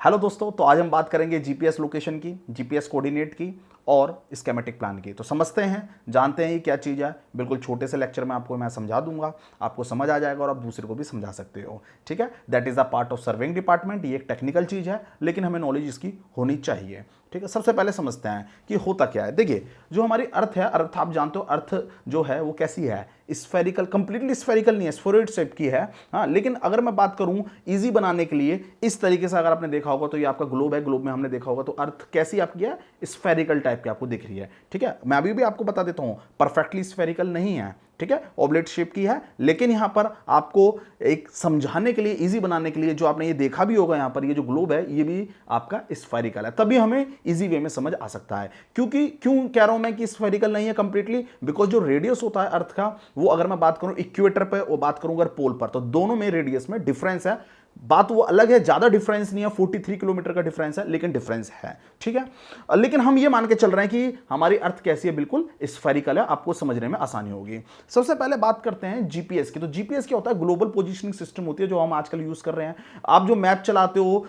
Hello दोस्तों, तो आज हम बात करेंगे जीपीएस लोकेशन की, जीपीएस कोऑर्डिनेट की और स्केमेटिक प्लान की। तो समझते हैं, जानते हैं ये क्या चीज़ है। बिल्कुल छोटे से लेक्चर में आपको मैं समझा दूंगा, आपको समझ आ जाएगा और आप दूसरे को भी समझा सकते हो। ठीक है, that is a part of surveying department. ये एक टेक्निकल चीज़ है, लेकिन हमें नॉलेज इसकी होनी चाहिए। ठीक है, सबसे पहले समझते हैं कि होता क्या है। देखिए, जो हमारी अर्थ है, अर्थ आप जानते हो, अर्थ जो है वो कैसी है, स्फेरिकल, कंप्लीटली स्फेरिकल नहीं है, स्फेरॉइड शेप की है। हाँ, लेकिन अगर मैं बात करूं इजी बनाने के लिए, इस तरीके से अगर आपने देखा होगा तो ये आपका ग्लोब है, ग्लोब में हमने देखा होगा तो अर्थ कैसी आपकी है, स्फेरिकल टाइप की आपको दिख रही है। ठीक है, मैं अभी भी आपको बता देता हूं, परफेक्टली स्फेरिकल नहीं है। ठीक है, ऑब्लेट शेप की है, लेकिन यहां पर आपको एक समझाने के लिए, इजी बनाने के लिए, जो आपने ये देखा भी होगा, यहां पर ये जो ग्लोब है ये भी आपका स्फेरिकल है, तभी हमें इजी वे में समझ आ सकता है। क्योंकि क्यों कह रहा हूं मैं कि स्फेरिकल नहीं है कंप्लीटली, बिकॉज जो रेडियस होता है अर्थ का, वो अगर मैं बात करूं इक्वेटर पे और बात करूं अगर पोल पर, तो दोनों में रेडियस में डिफरेंस है। बात वो अलग है, ज्यादा डिफरेंस नहीं है, 43 किलोमीटर का डिफरेंस है, लेकिन डिफरेंस है। ठीक है, लेकिन हम ये मान के चल रहे हैं कि हमारी अर्थ कैसी है, बिल्कुल स्फेरिकल है, आपको समझने में आसानी होगी। सबसे पहले बात करते हैं जीपीएस की। तो जीपीएस क्या होता है, ग्लोबल पोजीशनिंग सिस्टम होती है, जो हम आजकल यूज कर रहे हैं। आप जो मैप चलाते हो,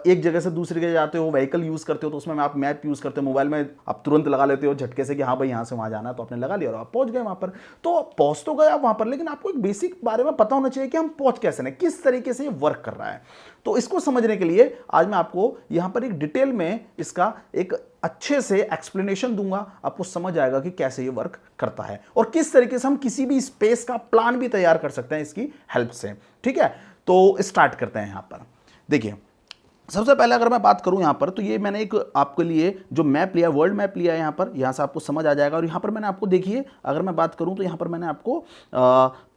एक जगह से दूसरी जगह जाते हो, व्हीकल यूज करते हो, तो उसमें आप मैप यूज करते हो, मोबाइल में आप तुरंत लगा लेते हो झटके से कि हाँ भाई यहां से वहां जाना है, तो आपने लगा लिया और आप पहुंच गए वहां पर। तो पहुंच तो गए आप वहां पर, लेकिन आपको एक बेसिक बारे में पता होना चाहिए कि हम पहुंच कैसे हैं, किस तरीके से ये वर्क कर रहा है। तो इसको समझने के लिए आज मैं आपको यहां पर एक डिटेल में इसका एक अच्छे से एक्सप्लेनेशन दूंगा, आपको समझ आएगा कि कैसे ये वर्क करता है और किस तरीके से हम किसी भी स्पेस का प्लान भी तैयार कर सकते हैं इसकी हेल्प से। ठीक है, तो स्टार्ट करते हैं। यहां पर देखिए, सबसे पहले अगर मैं बात करूं यहां पर, तो ये मैंने एक आपके लिए जो मैप लिया, वर्ल्ड मैप लिया है, यहां पर, यहां से आपको समझ आ जाएगा। और यहां पर मैंने आपको, देखिए, अगर मैं बात करूं तो यहां पर मैंने आपको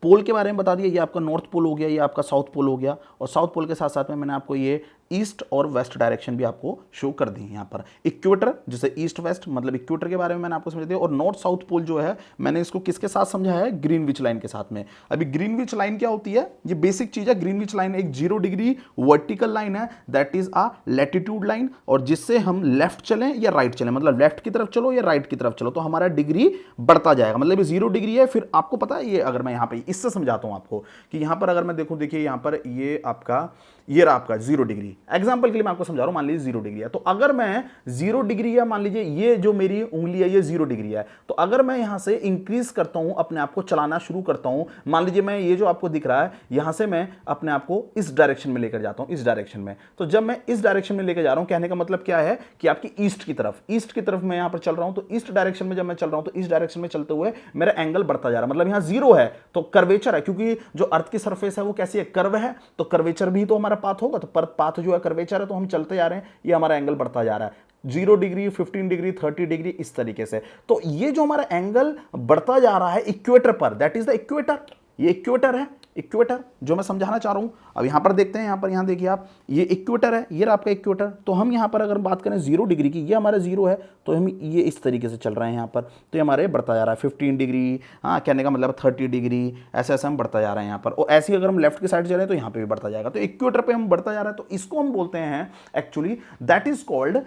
पोल के बारे में बता दिया। ये आपका नॉर्थ पोल हो गया, ये आपका साउथ पोल हो गया, और साउथ पोल के साथ साथ में मैंने आपको ये ईस्ट और वेस्ट डायरेक्शन भी आपको शो कर दी है। यहाँ पर इक्वेटर, जैसे ईस्ट वेस्ट, मतलब इक्वेटर के बारे में मैंने आपको समझ दिया। और नॉर्थ साउथ पोल जो है, मैंने इसको किसके साथ समझा है, ग्रीनविच लाइन के साथ में। अभी ग्रीनविच लाइन क्या होती है, ये बेसिक चीज है। ग्रीनविच लाइन एक 0 डिग्री वर्टिकल लाइन है, that is a latitude line, और जिससे हम लेफ्ट चलें या राइट चलें, मतलब लेफ्ट की तरफ चलो या राइट की तरफ चलो, तो हमारा डिग्री बढ़ता जाएगा। मतलब ये 0 डिग्री है। फिर आपको पता है, ये अगर मैं यहाँ पे इससे समझाता हूँ आपको कि यहाँ पर अगर मैं देखूँ, देखिए यहाँ पर ये आपका, ये रहा आपका 0 डिग्री। एग्जांपल के लिए मैं आपको समझा रहा हूं, मान लीजिए 0 डिग्री है, तो अगर मैं 0 डिग्री है, मान लीजिए ये जो मेरी उंगली है ये 0 डिग्री है, तो अगर मैं यहां से इंक्रीज करता हूं, अपने आप को चलाना शुरू करता हूं, मान लीजिए मैं ये जो आपको दिख रहा है, यहां से मैं अपने आप को इस डायरेक्शन में लेकर जाता हूं, इस डायरेक्शन में। तो जब मैं इस डायरेक्शन में लेकर जा रहा हूं, कहने का मतलब क्या है कि आपकी ईस्ट की तरफ मैं यहां पर चल रहा हूं, तो ईस्ट डायरेक्शन में जब मैं चल रहा हूं, तो इस डायरेक्शन में चलते हुए मेरा एंगल बढ़ता जा रहा है। मतलब यहां 0 है तो कर्वेचर है, क्योंकि जो अर्थ की सरफेस है वो कैसी है, कर्व है, तो कर्वेचर भी तो हमारा पाथ होगा, तो पाथ जो है कर्वेचर है, तो हम चलते जा रहे हैं, ये हमारा एंगल बढ़ता जा रहा है 0 डिग्री, 15 डिग्री, 30 डिग्री, इस तरीके से। तो ये जो हमारा एंगल बढ़ता जा रहा है इक्वेटर पर, दैट इज द इक्वेटर। ये इक्वेटर है, इक्वेटर जो मैं समझाना चाह रहा हूं। अब यहां पर देखते हैं, यहां पर, यहां देखिए आप, ये इक्वेटर है, ये आपका इक्वेटर। तो हम यहां पर अगर बात करें 0 डिग्री की, ये हमारा 0 है, तो हम ये इस तरीके से चल रहे हैं यहां पर, तो ये हमारे बढ़ता जा रहा है 15 डिग्री, हाँ, कहने का मतलब 30 डिग्री, ऐसे ऐसे हम बढ़ता जा रहे हैं यहां पर। और ऐसे अगर हम लेफ्ट की साइड चले तो यहां पर भी बढ़ता जाएगा, तो इक्वेटर पर हम बढ़ता जा रहा है। तो इसको हम बोलते हैं actually, that is called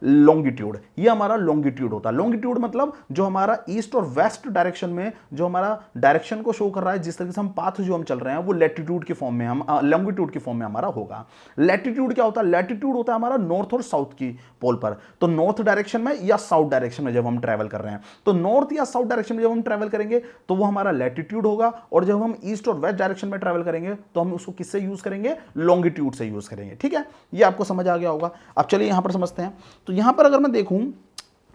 longitude. ये हमारा लॉन्गिट्यूड होता है। लॉन्गिट्यूड मतलब जो हमारा ईस्ट और वेस्ट डायरेक्शन में जो हमारा डायरेक्शन को शो कर रहा है, जिस तरीके से हम पाथ जो हम चल रहे हैं, वो लैटिट्यूड की फॉर्म में, हम लॉन्गिट्यूड की फॉर्म में हमारा होगा। लैटिट्यूड क्या होता है, लैटिट्यूड होता है हमारा नॉर्थ और साउथ की पोल पर। तो नॉर्थ डायरेक्शन में या साउथ डायरेक्शन में जब हम ट्रैवल कर रहे हैं, तो नॉर्थ या साउथ डायरेक्शन में जब हम ट्रैवल करेंगे तो वो हमारा लैटिट्यूड होगा। और जब हम ईस्ट और वेस्ट डायरेक्शन में ट्रैवल करेंगे तो हम उसको किससे यूज करेंगे, लॉन्गिट्यूड से यूज करेंगे। ठीक है, ये आपको समझ आ गया होगा। अब चलिए यहां पर समझते हैं। तो यहां पर अगर मैं देखूं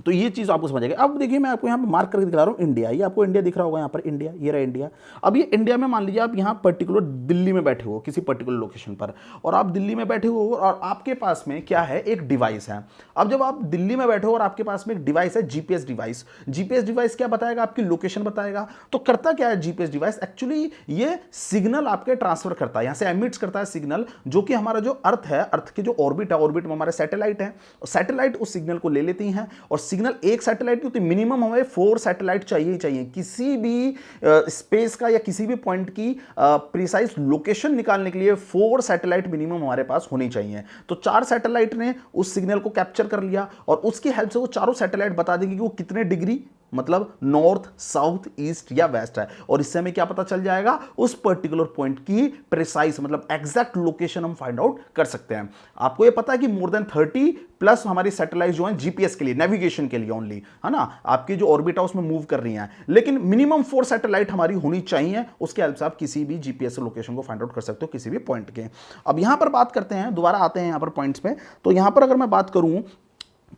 तो ये चीज आपको समझ आएगी। अब देखिए, मैं आपको यहाँ पे मार्क करके दिखा रहा हूँ इंडिया। ये आपको इंडिया दिख रहा होगा यहाँ पर, इंडिया, ये रहा इंडिया। अब ये इंडिया में मान लीजिए आप यहाँ पर्टिकुलर दिल्ली में बैठे हो, किसी पर्टिकुलर लोकेशन पर, और आप दिल्ली में बैठे हो और आपके पास में क्या है, एक डिवाइस है। अब जब आप दिल्ली में बैठे हो और आपके पास में एक डिवाइस है, जीपीएस डिवाइस। जीपीएस डिवाइस क्या बताएगा, आपकी लोकेशन बताएगा। तो करता क्या है जीपीएस डिवाइस, एक्चुअली ये सिग्नल आपके ट्रांसफर करता है, यहाँ से एमिट्स करता है सिग्नल, जो कि हमारा जो अर्थ है, अर्थ की जो ऑर्बिट है, ऑर्बिट में हमारे सैटेलाइट है, सैटेलाइट उस सिग्नल को ले लेती हैं। और सिग्नल एक सैटेलाइट की मिनिमम हमें 4 सैटेलाइट चाहिए ही चाहिए, किसी भी स्पेस का या किसी भी पॉइंट की प्रिसाइज लोकेशन निकालने के लिए 4 सैटेलाइट मिनिमम हमारे पास होनी चाहिए। तो 4 सैटेलाइट ने उस सिग्नल को कैप्चर कर लिया और उसकी हेल्प से वो चारों सैटेलाइट बता देंगे कि वो कितने डिग्री मतलब नॉर्थ, साउथ, ईस्ट या वेस्ट है, और इससे हमें क्या पता चल जाएगा, उस पर्टिकुलर पॉइंट की प्रिसाइज मतलब एग्जैक्ट लोकेशन हम फाइंड आउट कर सकते हैं। आपको ये पता है कि मोर देन 30 प्लस हमारी सैटेलाइट जो है जीपीएस के लिए, नेविगेशन के लिए ओनली, है ना, आपकी जो ऑर्बिट है उसमें मूव कर रही हैं, लेकिन मिनिमम 4 सैटेलाइट हमारी होनी चाहिए, उसके हेल्प से आप किसी भी जीपीएस लोकेशन को फाइंड आउट कर सकते हो किसी भी पॉइंट के। अब यहां पर बात करते हैं, दोबारा आते हैं यहां पर पॉइंट्स पे। तो यहां पर अगर मैं बात करूं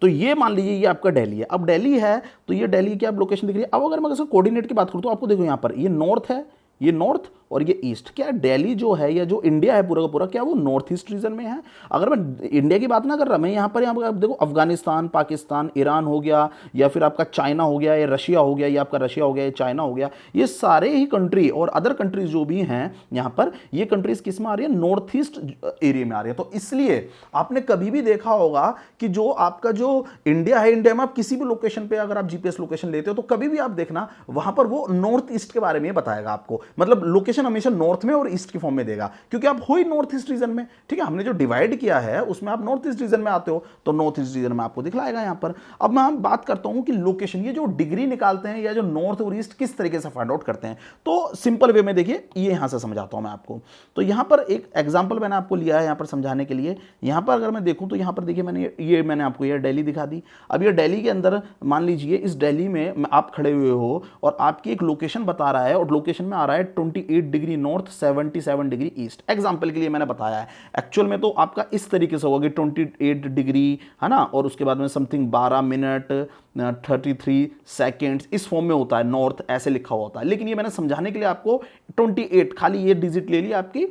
तो ये मान लीजिए ये आपका दिल्ली है। अब दिल्ली है तो ये दिल्ली की आप लोकेशन दिख रही है। अब अगर मैं इसका कोऑर्डिनेट की बात करूं तो आपको देखो यहां पर ये नॉर्थ है, ये नॉर्थ और ये ईस्ट। क्या दिल्ली जो है या जो इंडिया है पूरा का पूरा, क्या वो नॉर्थ ईस्ट रीजन में है? अगर मैं इंडिया की बात ना कर रहा, मैं यहाँ पर आप देखो अफगानिस्तान, पाकिस्तान, ईरान हो गया, या फिर आपका चाइना हो गया, या रशिया हो गया, या आपका रशिया हो गया, या चाइना हो गया, ये सारे ही कंट्री और अदर कंट्रीज जो भी हैं यहाँ पर, ये कंट्रीज किस में आ रही है? नॉर्थ ईस्ट एरिया में आ रही है। तो इसलिए आपने कभी भी देखा होगा कि जो आपका जो इंडिया है, इंडिया में आप किसी भी लोकेशन पे अगर आप जीपीएस लोकेशन लेते हो तो कभी भी आप देखना वहां पर वो नॉर्थ ईस्ट के बारे में बताएगा आपको, मतलब लोकेशन हमेशा नॉर्थ में और ईस्ट की फॉर्म में देगा, क्योंकि आप हो ही नॉर्थ ईस्ट रीजन में। ठीक है, हमने जो डिवाइड किया है उसमें आप नॉर्थ ईस्ट रीजन में आते हो, तो नॉर्थ ईस्ट रीजन में आपको दिखलाएगा यहां पर। अब मैं बात करता हूं कि लोकेशन, ये जो डिग्री निकालते हैं या जो नॉर्थ और ईस्ट किस तरीके से फाइंड आउट करते हैं, तो सिंपल वे में देखिए, ये यहां से समझाता हूं मैं आपको। तो यहां पर एक एग्जांपल मैंने आपको लिया है यहां पर समझाने के लिए। यहां पर अगर मैं देखूं तो यहां पर देखिए मैंने आपको ये दिल्ली दिखा दी। अब ये दिल्ली के अंदर मान लीजिए इस दिल्ली में आप खड़े हुए हो और आपकी एक लोकेशन बता रहा है, और लोकेशन में आ रहा है 28 degree north, 77 degree east. Example के लिए मैंने बताया है, एक्चुअल में तो आपका इस तरीके से होगा कि 28 डिग्री, है ना, और उसके बाद में समथिंग 12 मिनट 33 सेकेंड्स इस फॉर्म में होता है, नॉर्थ ऐसे लिखा हुआ होता है। लेकिन ये मैंने समझाने के लिए आपको 28 खाली ये डिजिट ले ली आपकी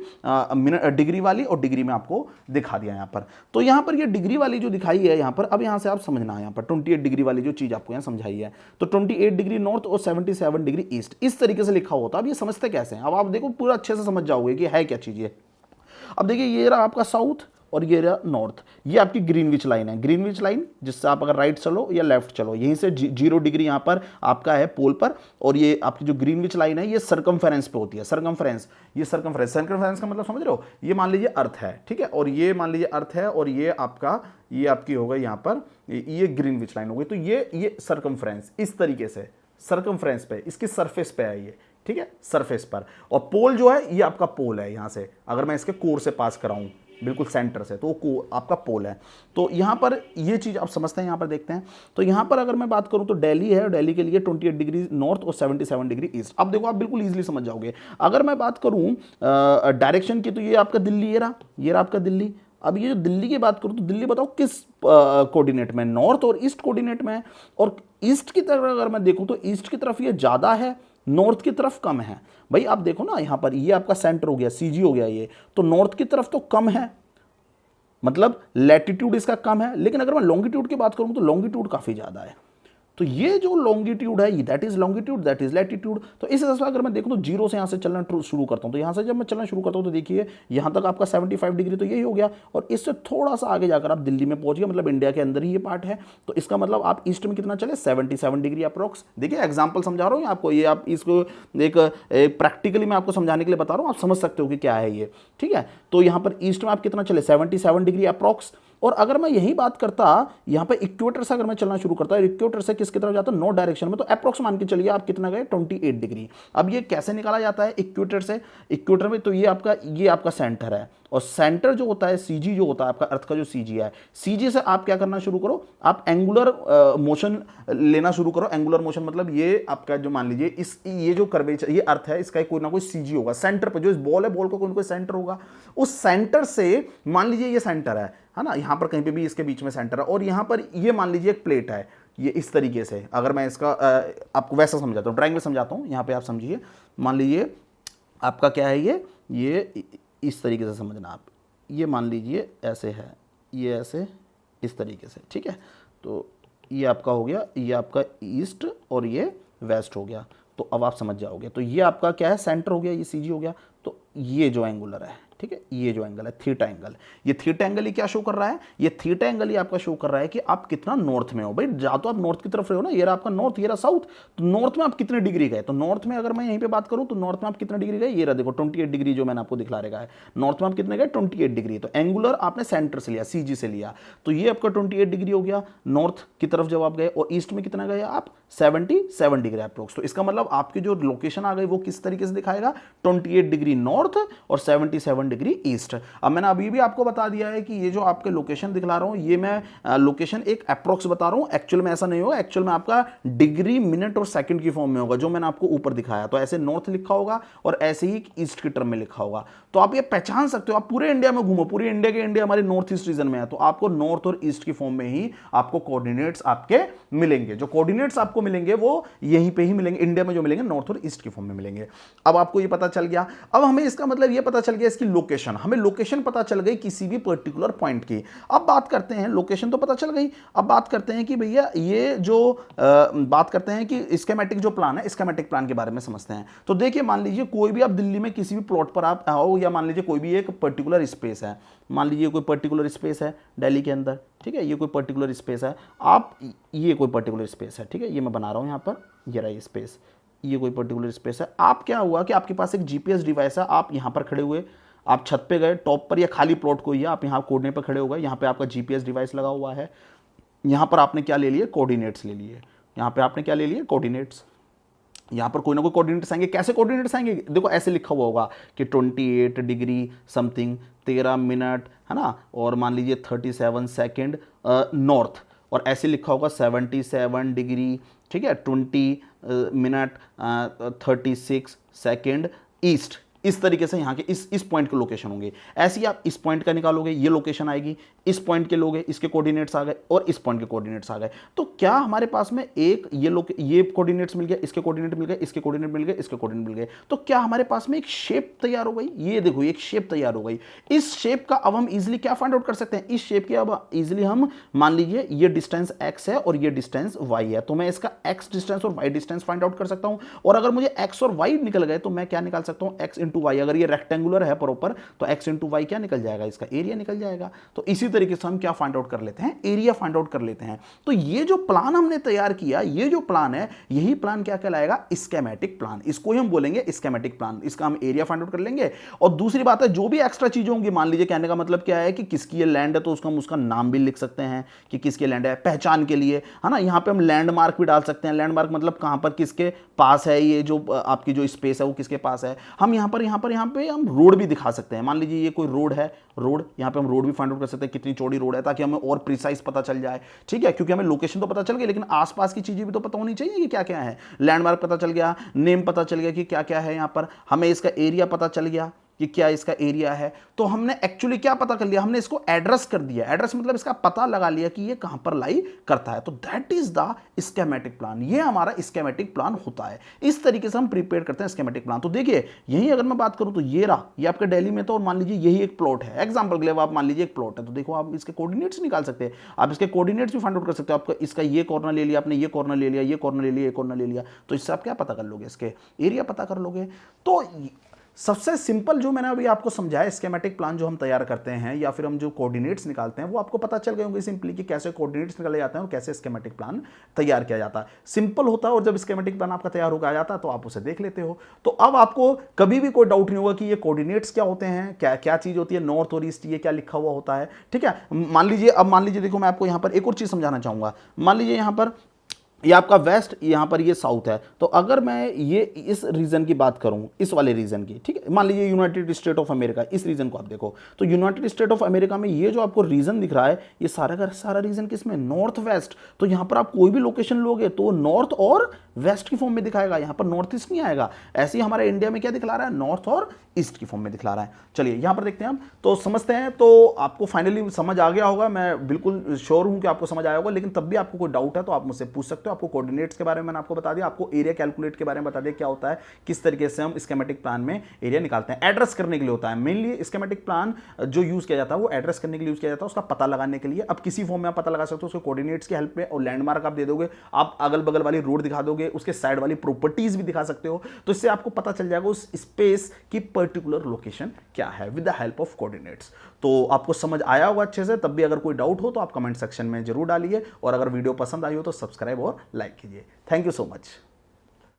मिनट डिग्री वाली, और डिग्री में आपको दिखा दिया यहां पर। तो यहां पर ये डिग्री वाली जो दिखाई है यहां पर, अब यहां से आप समझना है, यहां पर 28 डिग्री वाली जो चीज आपको यहां समझाई है, तो 28 डिग्री नॉर्थ और 77 डिग्री ईस्ट इस तरीके से लिखा होता है। अब ये समझते कैसे हैं, अब आप देखो पूरा अच्छे से समझ जाओगे कि है क्या चीज ये। अब देखिए ये रहा आपका साउथ और ये रहा नॉर्थ, ये आपकी ग्रीनविच लाइन है, ग्रीनविच लाइन जिससे आप अगर राइट चलो या लेफ्ट चलो, यहीं से 0 डिग्री यहाँ पर आपका है पोल पर, और ये आपकी जो ग्रीनविच लाइन है ये सर्कमफेरेंस पे होती है। सर्कमफेरेंस, ये सर्कमफेरेंस का मतलब समझ रहे हो, ये मान लीजिए अर्थ है, ठीक है, और ये मान लीजिए अर्थ है, और ये आपकी हो गई यहाँ पर ये ग्रीनविच लाइन हो गई। तो ये सर्कमफेरेंस इस तरीके से सर्कमफ्रेंस पे, इसकी सरफेस पे है ये, ठीक है, सरफेस पर। और पोल जो है ये आपका पोल है, यहां से अगर मैं इसके कोर से पास कराऊं बिल्कुल सेंटर से, तो वो आपका पोल है। तो यहां पर ये चीज आप समझते हैं, यहां पर देखते हैं। तो यहां पर अगर मैं बात करूं तो दिल्ली है, और दिल्ली के लिए 28 डिग्री नॉर्थ और 77 डिग्री ईस्ट। अब देखो आप बिल्कुल इजीली समझ जाओगे। अगर मैं बात करूं डायरेक्शन की, तो ये आपका दिल्ली, ये रहा आपका दिल्ली। अब ये जो दिल्ली की बात करूं तो दिल्ली बताओ किस कोऑर्डिनेट में, नॉर्थ और ईस्ट कोऑर्डिनेट में है। और ईस्ट की तरफ अगर मैं देखूं तो ईस्ट की तरफ ये ज्यादा है, नॉर्थ की तरफ कम है। भाई आप देखो ना, यहां पर ये आपका सेंटर हो गया, सीजी हो गया, ये तो नॉर्थ की तरफ तो कम है, मतलब लैटिट्यूड इसका कम है। लेकिन अगर मैं लॉन्गिट्यूड की बात करूं तो लॉन्गिट्यूड काफी ज्यादा है। तो ये जो लॉन्गिट्यूड है, that is longitude, that is latitude. तो इस हिसाब से अगर मैं देखूं तो 0 से यहां से चलना शुरू करता हूं, तो यहां से जब मैं चलना शुरू करता हूं तो देखिए यहां तक आपका 75 डिग्री तो यही हो गया, और इससे थोड़ा सा आगे जाकर आप दिल्ली में पहुंच गए, मतलब इंडिया के अंदर ही ये पार्ट है। तो इसका मतलब आप ईस्ट में कितना चले, 77 डिग्री अप्रोक्स। देखिए एग्जाम्पल समझा रहा हूं आपको, ये आप इसको एक प्रैक्टिकली मैं आपको समझाने के लिए बता रहा हूं, आप समझ सकते हो कि क्या है ये, ठीक है। तो यहां पर ईस्ट में आप कितना चले, 77 डिग्री अप्रोक्स। और अगर मैं यही बात करता यहां पे इक्वेटर से अगर मैं चलना शुरू करता, इक्वेटर से किसकी तरफ जाता, नॉर्थ डायरेक्शन में, तो अप्रोक्स मान के चलिए आप कितना गए, 28 डिग्री। अब ये कैसे निकाला जाता है इक्वेटर से, इक्वेटर में तो ये आपका सेंटर है, और सेंटर जो होता है, सीजी जो होता है आपका अर्थ का जो सीजी है, सीजी से आप क्या करना शुरू करो, आप एंगुलर मोशन लेना शुरू करो। एंगुलर मोशन मतलब ये आपका जो मान लीजिए ये जो कर्वेचर, ये अर्थ है, इसका कोई ना कोई सीजी होगा सेंटर पर, जो इस बॉल है, बॉल का कोई ना कोई सेंटर होगा। उस सेंटर से मान लीजिए ये सेंटर है ना, यहां पर कहीं पे भी इसके बीच में सेंटर है, और यहां पर ये मान लीजिए एक प्लेट है, ये इस तरीके से। अगर मैं इसका आपको वैसा समझाता हूं, ड्राइंग में समझाता हूं, यहां पे आप समझिए। मान लीजिए आपका क्या है, ये इस तरीके से समझना आप, ये मान लीजिए ऐसे है, ये ऐसे इस तरीके से, ठीक है। तो ये आपका हो गया, ये आपका ईस्ट और ये वेस्ट हो गया। तो अब आप समझ जाओगे, तो ये आपका क्या है, सेंटर हो गया, ये सीजी हो गया। तो ये जो एंगुलर है, ठीक है, ये जो एंगल है थीटा एंगल, ये थीटा एंगल ही क्या शो कर रहा है, ये थीटा एंगल ही आपका शो कर रहा है कि आप कितना नॉर्थ में हो। भाई जा तो आप नॉर्थ की तरफ रहे हो ना, ये रहा आपका नॉर्थ, ये रहा साउथ। तो नॉर्थ में आप कितने डिग्री गए, तो नॉर्थ में अगर मैं यहीं पे बात करूं तो नॉर्थ में आप कितने डिग्री गए, ये रहा देखो 28 डिग्री जो मैंने आपको दिखला रखा है। नॉर्थ में आप कितने गए, 28 डिग्री। तो एंगुलर आपने सेंटर से लिया, सीजी से लिया, तो ये आपका 28 डिग्री हो गया नॉर्थ की तरफ जब आप गए। और ईस्ट में कितना गए आप, 77 डिग्री अप्रोक्स। तो इसका मतलब आपकी जो लोकेशन आ गई वो किस तरीके से दिखाएगा, 28 डिग्री नॉर्थ और 77 डिग्री ईस्ट। अब मैंने अभी भी आपको बता दिया है कि ये जो आपके लोकेशन दिखला रहा हूं, ये मैं लोकेशन एक अप्रोक्स बता रहा हूं, एक्चुअल में ऐसा नहीं होगा। एक्चुअल में आपका डिग्री, मिनट और सेकंड की फॉर्म में होगा, जो मैंने आपको ऊपर दिखाया। तो ऐसे नॉर्थ लिखा होगा और ऐसे ही ईस्ट की टर्म में लिखा होगा। तो आप ये पहचान सकते हो। आप पूरे इंडिया में घूमो, पूरे इंडिया के इंडिया हमारे नॉर्थ ईस्ट रीजन में है, तो आपको नॉर्थ और ईस्ट की फॉर्म में ही आपको कोऑर्डिनेट्स आपके मिलेंगे। जो कोऑर्डिनेट्स आपको मिलेंगे वो यहीं पे ही मिलेंगे, इंडिया में जो मिलेंगे नॉर्थ और ईस्ट की फॉर्म में मिलेंगे। अब आपको ये पता चल गया। अब हमें इसका मतलब ये पता चल गया इसकी लोकेशन, हमें लोकेशन पता चल गई किसी भी पर्टिकुलर पॉइंट की। अब बात करते हैं, लोकेशन तो पता चल गई, अब बात करते हैं कि भैया ये जो बात करते हैं कि स्कीमेटिक जो प्लान है, स्कीमेटिक प्लान के बारे में समझते हैं। तो देखिए, मान लीजिए कोई भी आप दिल्ली में किसी भी प्लॉट पर आप आओ, या मान लीजिए कोई भी एक पर्टिकुलर स्पेस है, मान लीजिए कोई पर्टिकुलर स्पेस है दिल्ली के अंदर, ठीक है, ये कोई पर्टिकुलर स्पेस है, आप ये कोई पर्टिकुलर स्पेस है, ठीक है, ये मैं बना रहा हूं यहां पर, ये रहा ये स्पेस, ये कोई पर्टिकुलर स्पेस है। आप क्या हुआ कि आपके पास एक जीपीएस डिवाइस है, आप यहां पर खड़े हुए, आप छत पे गए, टॉप पर या खाली प्लॉट कोई है, आप यहां कोने पर खड़े हो गए, यहां पे आपका जीपीएस डिवाइस लगा हुआ है, यहां पर आपने क्या ले लिए, कोऑर्डिनेट्स ले लिए, यहां पे आपने क्या ले लिए, कोऑर्डिनेट्स। यहां पर कोई ना कोई कोऑर्डिनेट्स आएंगे। कैसे कोऑर्डिनेट्स आएंगे, देखो ऐसे लिखा हुआ होगा कि 28 डिग्री समथिंग 13 मिनट, है ना, और मान लीजिए 37 सेकेंड नॉर्थ, और ऐसे लिखा होगा 77 डिग्री, ठीक है, 20 मिनट 36 सेकेंड ईस्ट। इस तरीके से यहाँ के इस पॉइंट के लोकेशन होंगे। ऐसे ही आप इस पॉइंट का निकालोगे, ये लोकेशन आएगी, इस पॉइंट के लोगे, इसके कोऑर्डिनेट्स आ गए, और इस पॉइंट के कोऑर्डिनेट्स आ गए। तो क्या हमारे पास में एक ये कोऑर्डिनेट्स मिल गया, इसके कोऑर्डिनेट मिल गए, इसके कोऑर्डिनेट मिल गए, इसके कोऑर्डिनेट मिल गए। तो क्या हमारे पास में एक शेप तैयार हो गई। ये देखो एक शेप तैयार हो गई। इस शेप का अब हम इजिली क्या फाइंड आउट कर सकते हैं, इस शेप की अब इजिली हम मान लीजिए ये डिस्टेंस x है और ये डिस्टेंस y है, तो मैं इसका x डिस्टेंस और y डिस्टेंस फाइंड आउट कर सकता हूं। और अगर मुझे x और y निकल गए तो मैं क्या निकाल सकता हूं, x इंटू वाई। अगर ये रेक्टेंगुलर है प्रॉपर तो x इंटू वाई क्या निकल जाएगा, इसका एरिया निकल जाएगा। तो इसी तरीके से हम क्या फाइंड आउट कर लेते हैं, एरिया फाइंड आउट कर लेते हैं। तो ये जो प्लान हमने तैयार किया, ये जो प्लान है, यही प्लान क्या कहलाएगा, स्कीमेटिक प्लान। इसको ही हम बोलेंगे स्कीमेटिक प्लान। इसका हम एरिया फाइंड आउट कर लेंगे। और दूसरी बात है, जो भी एक्स्ट्रा चीजें होंगी, मान लीजिए कहने का मतलब क्या है कि किसकी ये लैंड है, तो उसका हम उसका नाम भी लिख सकते हैं कि किसकी लैंड है, पहचान के लिए, है ना। यहाँ पे हम लैंडमार्क भी डाल सकते हैं। लैंडमार्क मतलब कहां पर किसके पास है, ये जो आपकी जो स्पेस है वो किसके पास है। हम यहाँ पे हम रोड भी दिखा सकते हैं। मान लीजिए ये कोई रोड है, रोड, यहाँ पे हम रोड भी फाइंड आउट कर सकते हैं, कितनी चौड़ी रोड है, ताकि हमें और प्रिसाइज पता चल जाए, ठीक है। क्योंकि हमें लोकेशन तो पता चल गई, लेकिन आसपास की चीजें भी तो पता होनी चाहिए कि क्या क्या है। लैंडमार्क पता चल गया, नेम पता चल गया कि क्या क्या है यहाँ पर, हमें इसका एरिया पता चल गया कि क्या इसका एरिया है। तो हमने एक्चुअली क्या पता कर लिया, हमने इसको एड्रेस कर दिया। एड्रेस मतलब इसका पता लगा लिया कि ये कहां पर लाई करता है। तो that is the schematic plan. ये हमारा स्कीमेटिक प्लान होता है। इस तरीके से हम प्रिपेयर करते हैं स्कीमेटिक प्लान। तो देखिए, यही अगर मैं बात करूं तो ये रहा, ये आपके दिल्ली में, तो और मान लीजिए यही एक प्लॉट है, एग्जांपल के लिए आप मान लीजिए एक प्लॉट है, तो देखो आप इसके कोऑर्डिनेट्स निकाल सकते हैं, आप इसके कोऑर्डिनेट्स भी फाइंड आउट कर सकते हो। आपका इसका ये कॉर्नर ले लिया आपने, ये कॉर्नर ले लिया, ये कॉर्नर ले लिया, ये कॉर्नर ले लिया, तो इससे आप क्या पता कर लोगे, इसके एरिया पता कर लोगे। तो सबसे सिंपल जो मैंने अभी आपको समझाया स्कीमेटिक प्लान जो हम तैयार करते हैं, या फिर हम जो कोऑर्डिनेट्स निकालते हैं, वो आपको पता चल गए होंगे सिंपली कि कैसे कोऑर्डिनेट्स निकाले जाते हैं और कैसे स्कीमेटिक प्लान तैयार किया जाता है। सिंपल होता है, और जब स्कीमेटिक प्लान आपका तैयार होकर आ जाता है तो आप उसे देख लेते हो। तो अब आपको कभी भी कोई डाउट नहीं होगा कि ये कोऑर्डिनेट्स क्या होते हैं, क्या क्या चीज होती है, नॉर्थ और ईस्ट, ये क्या लिखा हुआ होता है, ठीक है। मान लीजिए देखो, मैं आपको यहां पर एक और चीज समझाना चाहूंगा। मान लीजिए यहां पर ये आपका वेस्ट, यहाँ पर ये साउथ है। तो अगर मैं ये इस रीजन की बात करूँ, इस वाले रीजन की, ठीक है, मान लीजिए यूनाइटेड स्टेट ऑफ अमेरिका, इस रीजन को आप देखो, तो यूनाइटेड स्टेट ऑफ अमेरिका में ये जो आपको रीजन दिख रहा है, ये सारा का सारा रीजन किसमें, नॉर्थ वेस्ट। तो यहाँ पर आप कोई भी लोकेशन लोगे तो नॉर्थ और वेस्ट की फॉर्म में दिखाएगा, यहाँ पर नॉर्थ ईस्ट नहीं आएगा। ऐसे ही हमारे इंडिया में क्या दिखला रहा है, नॉर्थ और ईस्ट की फॉर्म में दिखला रहा है। चलिए यहाँ पर देखते हैं हम, तो समझते हैं। तो आपको फाइनली समझ आ गया होगा, मैं बिल्कुल श्योर हूँ कि आपको समझ आया होगा। लेकिन तब भी आपको कोई डाउट है तो आप मुझसे पूछ सकते हो। आपको कोऑर्डिनेट्स के बारे में मैंने आपको बता दिया, आपको एरिया कैलकुलेट के बारे में बता दिया क्या होता है, किस तरीके से हम स्कीमेटिक प्लान में एरिया निकालते हैं। एड्रेस करने के लिए होता है मेनली स्कीमेटिक प्लान, जो यूज किया जाता है वो एड्रेस करने के लिए यूज किया जाता है, उसका पता लगाने के लिए। अब किसी फॉर्म में आप पता लगा सकते हो उसके कोऑर्डिनेट्स की हेल्प में, और लैंडमार्क आप दे दोगे, आप अगल बगल वाली रोड दिखा दोगे, उसके साइड वाली प्रॉपर्टीज भी दिखा सकते हो। तो इससे आपको पता चल जाएगा उस स्पेस की पर्टिकुलर लोकेशन क्या है with the help of coordinates. तो आपको समझ आया होगा अच्छे से। तब भी अगर कोई डाउट हो तो आप कमेंट सेक्शन में जरूर डालिए, और अगर वीडियो पसंद आई हो तो सब्सक्राइब और लाइक कीजिए। Thank you so much.